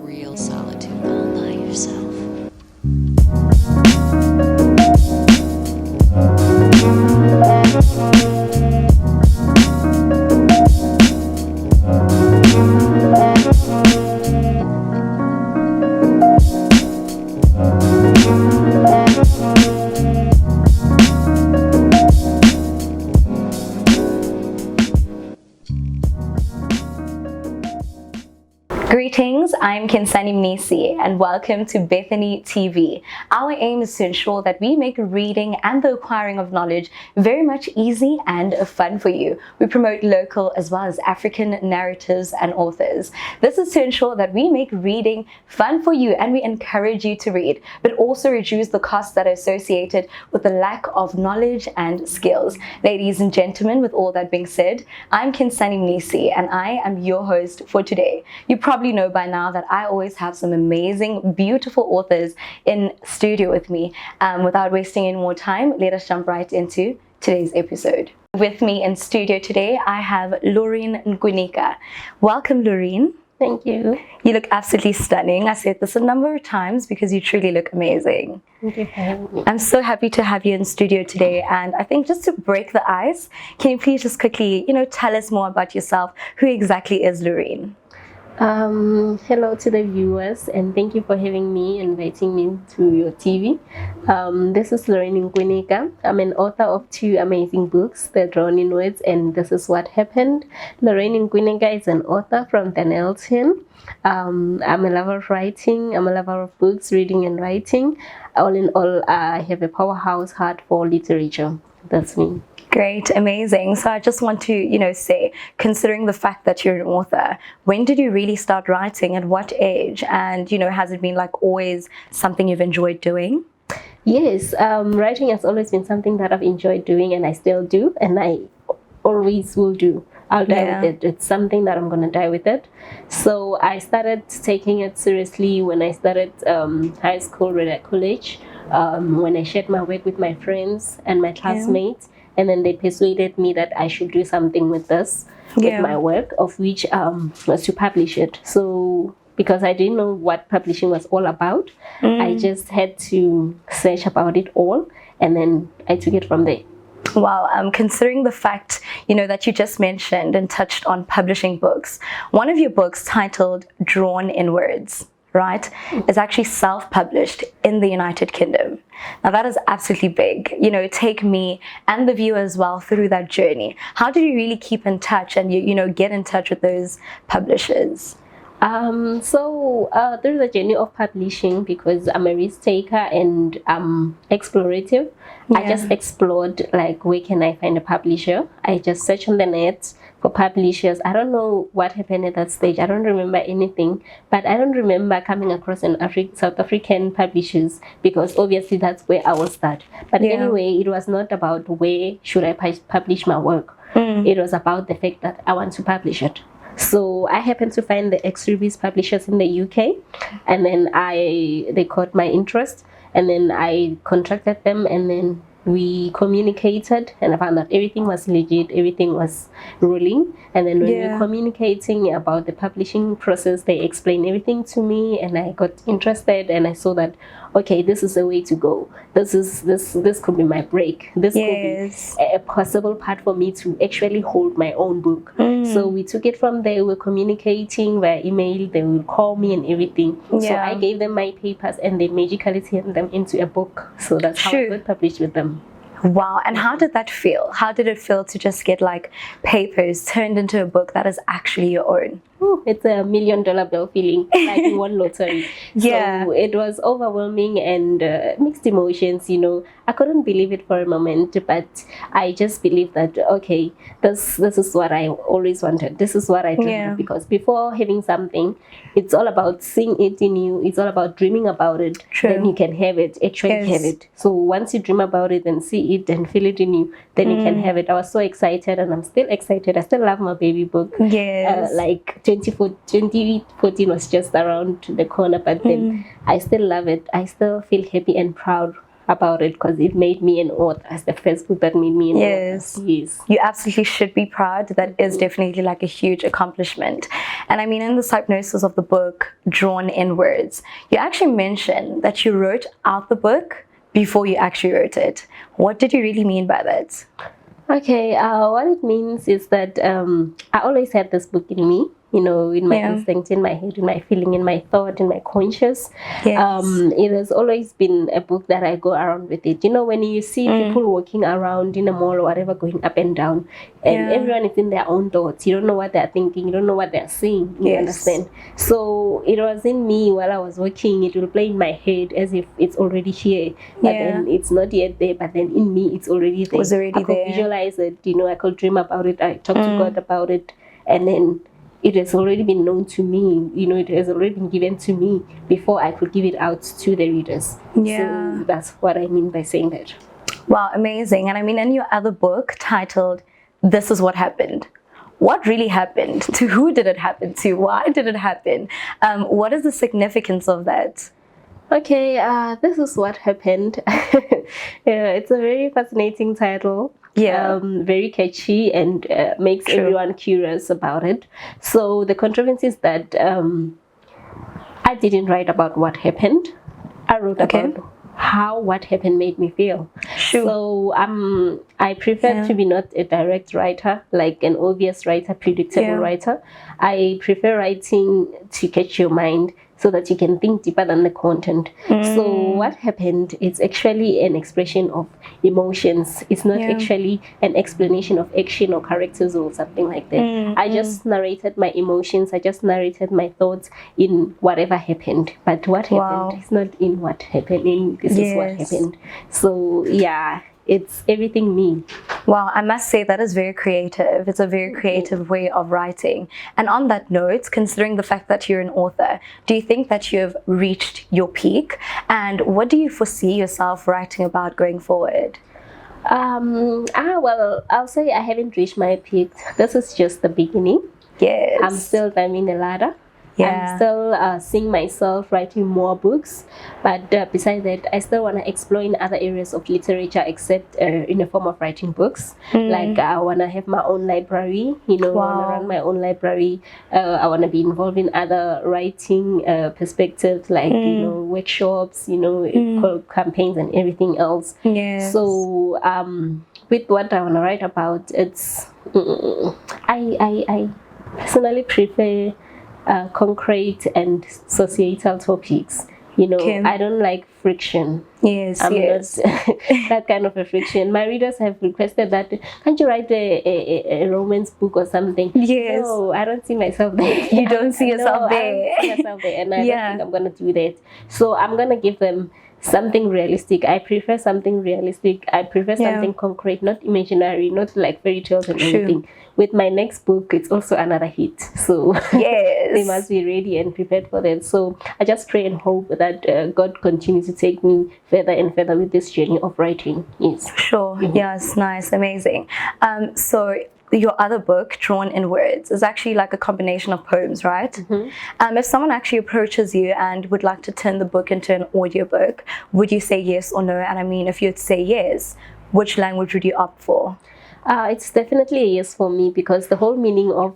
real solitude all by yourself. Greetings, I'm Kinsani Mnisi and welcome to Betheny TV. Our aim is to ensure that we make reading and the acquiring of knowledge very much easy and fun for you. We promote local as well as African narratives and authors. This is to ensure that we make reading fun for you and we encourage you to read, but also reduce the costs that are associated with the lack of knowledge and skills. Ladies and gentlemen, with all that being said, I'm Kinsani Mnisi and I am your host for today. You probably know by now that I always have some amazing, beautiful authors in studio with me. Without wasting any more time, let us jump right into today's episode. With me in studio today, I have Lorraine Nkwinika. Welcome, Lorraine. Thank you. You look absolutely stunning. I said this a number of times because you truly look amazing. Thank you for having me. I'm so happy to have you in studio today. And I think just to break the ice, can you please just quickly, tell us more about yourself? Who exactly is Lorraine? Hello to the viewers and thank you for having me, inviting me to your TV. This is Lorraine Nkwinika. I'm an author of 2 amazing books, The Drawn in Words and This Is What Happened. Lorraine Nkwinika is an author from the Nelson. I'm a lover of writing. I'm a lover of books, reading and writing. All in all, I have a powerhouse heart for literature. That's me. Great, amazing. So I just want to, say, considering the fact that you're an author, when did you really start writing? At what age? And, has it been like always something you've enjoyed doing? Yes, writing has always been something that I've enjoyed doing and I still do and I always will do. I'll die with it. It's something that I'm going to die with it. So I started taking it seriously when I started high school, right at college, when I shared my work with my friends and my classmates. And then they persuaded me that I should do something with this, with my work, of which was to publish it. So because I didn't know what publishing was all about, I just had to search about it all, and then I took it from there. Wow, considering the fact, that you just mentioned and touched on publishing books, one of your books titled Drawn in Words, right, is actually self-published in the United Kingdom. Now that is absolutely big. Take me and the viewer as well through that journey. How did you really keep in touch and get in touch with those publishers? Through the journey of publishing, because I'm a risk taker and I'm explorative, I just explored like, where can I find a publisher? I just searched on the net for publishers. I don't know what happened at that stage. I don't remember anything, but I don't remember coming across an South African publishers, because obviously that's where I will start. But anyway, it was not about where should I publish my work. It was about the fact that I want to publish it. So I happened to find the Extribis publishers in the UK, and then they caught my interest, and then I contracted them, and then we communicated, and I found that everything was legit, everything was rolling. And then when we were communicating about the publishing process, they explained everything to me, and I got interested, and I saw that, okay, this is the way to go. This could be my break. This could be a possible part for me to actually hold my own book. So we took it from there. We were communicating via email. They will call me and everything. So I gave them my papers, and they magically turned them into a book. So that's how I got published with them. Wow. And how did that feel? How did it feel to just get like papers turned into a book that is actually your own? It's $1 million bill feeling, like you won lottery. So it was overwhelming and mixed emotions, I couldn't believe it for a moment, but I just believed that, okay, this is what I always wanted. This is what I dreamed of, because before having something, it's all about seeing it in you. It's all about dreaming about it. Then you can have it, actually have it. So once you dream about it and see it and feel it in you, then you can have it. I was so excited, and I'm still excited. I still love my baby book. Like 2014 was just around the corner, but then I still love it. I still feel happy and proud about it because it made me an author. It's the first book that made me an author. Yes. You absolutely should be proud. That is definitely like a huge accomplishment. And I mean, in the synopsis of the book, Drawn in Words, you actually mentioned that you wrote out the book before you actually wrote it. What did you really mean by that? Okay, what it means is that I always had this book in me, in my instinct, in my head, in my feeling, in my thought, in my conscious. Yes. It has always been a book that I go around with it. When you see people walking around in a mall or whatever, going up and down, and everyone is in their own thoughts. You don't know what they're thinking. You don't know what they're seeing. You understand? So it was in me while I was walking. It will play in my head as if it's already here, but then it's not yet there. But then in me, it's already there. It was already I could visualize it. I could dream about it. I talked to God about it, and then it has already been known to me. It has already been given to me before I could give it out to the readers. So that's what I mean by saying that. Wow, amazing. And I mean, in your other book titled This Is What Happened, what really happened? To who did it happen to? Why did it happen? What is the significance of that? Okay, this is what happened. It's a very fascinating title. Very catchy and makes everyone curious about it. So the controversy is that I didn't write about what happened. I wrote about how what happened made me feel. So I prefer to be not a direct writer, like an obvious writer, predictable writer. I prefer writing to catch your mind so that you can think deeper than the content. So what happened is actually an expression of emotions. It's not actually an explanation of action or characters or something like that. I just narrated my emotions. I just narrated my thoughts in whatever happened. But what happened is not in what happened. This is what happened. So it's everything me. Wow, I must say that is very creative. It's a very creative way of writing. And on that note, considering the fact that you're an author, do you think that you've reached your peak? And what do you foresee yourself writing about going forward? Well, I'll say I haven't reached my peak. This is just the beginning. Yes. I'm still climbing the ladder. I'm still seeing myself writing more books, but besides that, I still want to explore in other areas of literature except in the form of writing books. Like I want to have my own library, I want to run my own library. I want to be involved in other writing perspectives, like workshops, campaigns and everything else. So with what I want to write about, it's I personally prefer concrete and societal topics. I don't like friction. I'm not that kind of a friction. My readers have requested that, can't you write a romance book or something? No, I don't see myself there. You don't see yourself there. I don't see myself there, and I don't think I'm going to do that. So I'm going to give them something realistic. I prefer something realistic. I prefer something concrete, not imaginary, not like fairy tales and anything. With my next book, it's also another hit. So they must be ready and prepared for that. So I just pray and hope that God continues to take me further and further with this journey of writing. Yes. Sure. Yes. Nice. Amazing. So your other book, Drawn in Words, is actually like a combination of poems, right? If someone actually approaches you and would like to turn the book into an audiobook, would you say yes or no? And I mean, if you'd say yes, which language would you opt for? It's definitely a yes for me, because the whole meaning of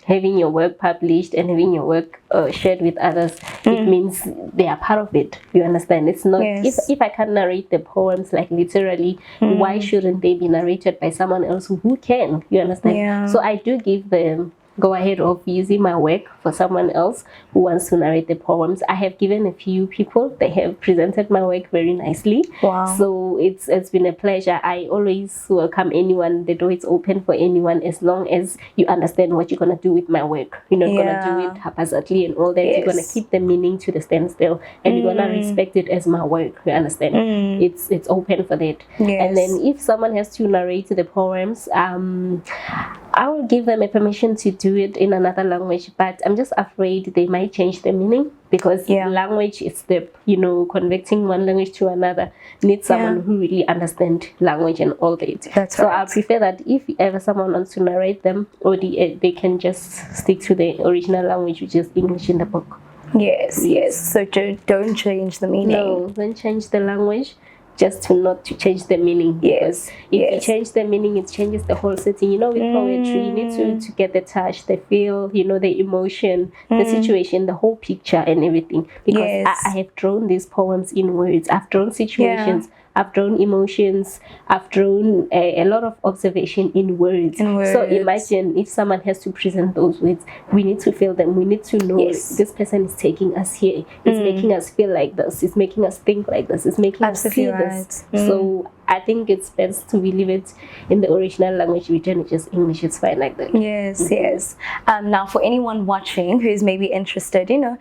having your work published and having your work shared with others, it means they are part of it. You understand? It's not if I can narrate the poems like literally, why shouldn't they be narrated by someone else who can? You understand? So I do give them go ahead of using my work for someone else who wants to narrate the poems. I have given a few people, they have presented my work very nicely. So it's been a pleasure. I always welcome anyone. The door is open for anyone, as long as you understand what you're going to do with my work. You're not going to do it haphazardly and all that. You're going to keep the meaning to the standstill, and you're going to respect it as my work. You understand? It's open for that. And then if someone has to narrate the poems, I will give them a permission to do it in another language, but I'm just afraid they might change the meaning, because language is the, converting one language to another needs someone who really understands language and all that. So I prefer that if ever someone wants to narrate them, or they can just stick to the original language, which is English in the book. Yes. So don't change the meaning. No, don't change the language. just to not to change the meaning. Yes. If you change the meaning, it changes the whole setting. With poetry, you need to get the touch, the feel, the emotion, the situation, the whole picture and everything. Because I have drawn these poems in words. I've drawn situations. I've drawn emotions. I've drawn a lot of observation in words. So imagine if someone has to present those words, we need to feel them. We need to know this person is taking us here. It's making us feel like this. It's making us think like this. It's making us see this. So I think it's best to leave it in the original language. We turn it just English. It's fine like that. Yes. Now, for anyone watching who's maybe interested, in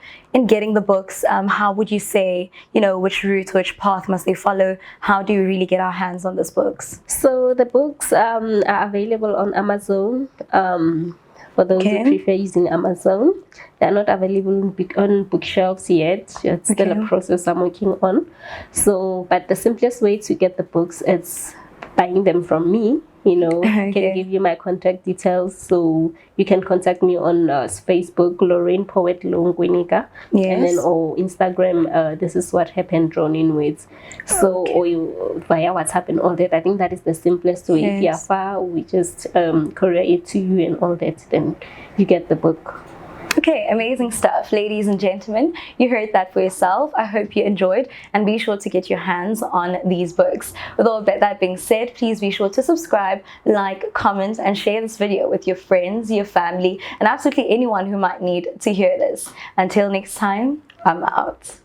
getting the books, how would you say, which route, which path must they follow? How do you really get our hands on these books? So the books are available on Amazon. For those who prefer using Amazon, they're not available on bookshelves yet. It's still a process I'm working on. So, but the simplest way to get the books is buying them from me. I can give you my contact details, so you can contact me on Facebook, Lorraine Nkwinika, and then or Instagram. This is what happened, drawn in words. So or you via WhatsApp and all that. I think that is the simplest way. If you are far, we just courier it to you and all that. Then you get the book. Okay, amazing stuff. Ladies and gentlemen, you heard that for yourself. I hope you enjoyed, and be sure to get your hands on these books. With all that being said, please be sure to subscribe, like, comment, and share this video with your friends, your family, and absolutely anyone who might need to hear this. Until next time, I'm out.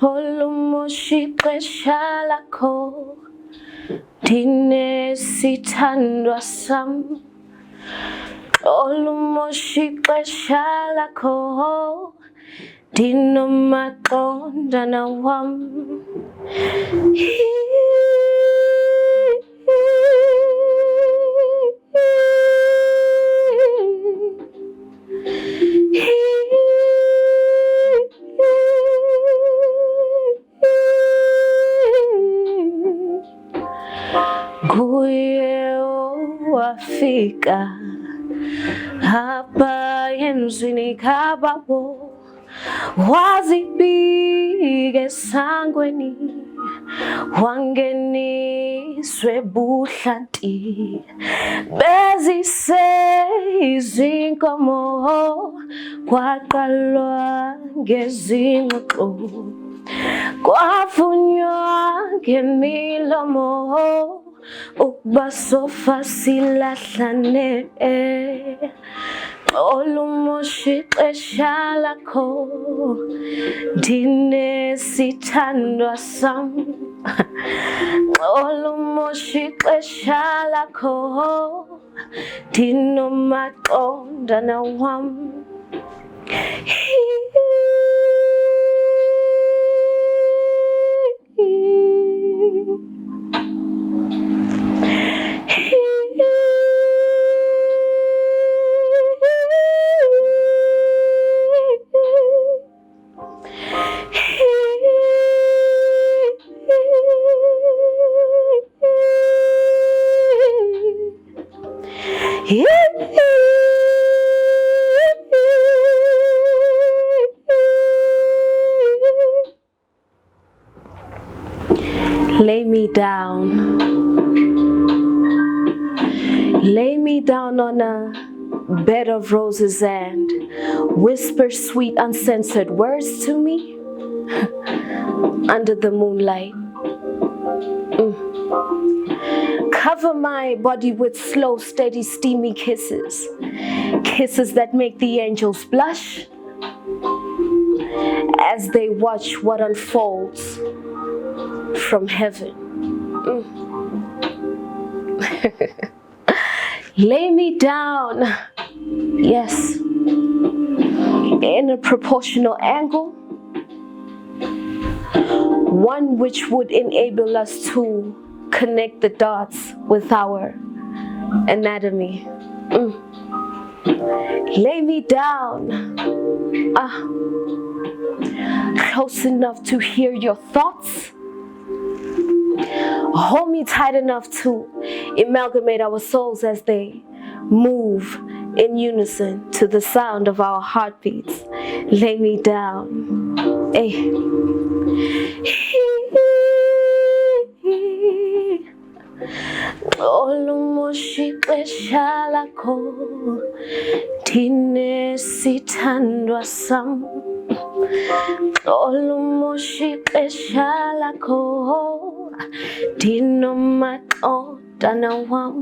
Olumoshiqeshalakho dinesithandwa sam olumoshiqeshalakho dinomaqondana wam kuye wafika hapa emzini kababo wazibike esangweni wangeniswe buhlanti bezise izinkomo kwaqalwa ngezingxoxo kwavunywa ngemilomo ukuba sofa silahlane olumoshiqesha lakho dinesithandwa sam olumoshiqesha lakho dinomaqondana wam Lay me down on a bed of roses and whisper sweet uncensored words to me under the moonlight. Cover my body with slow, steady, steamy kisses. Kisses that make the angels blush as they watch what unfolds from heaven. Lay me down, yes, in a proportional angle, one which would enable us to connect the dots with our anatomy. Lay me down, close enough to hear your thoughts. Hold me tight enough to amalgamate our souls as they move in unison to the sound of our heartbeats. Lay me down. Hey. Olumoshixesha lakho ndinesithandwa sam. Olumoshixesha lakho ndinomadodana wam.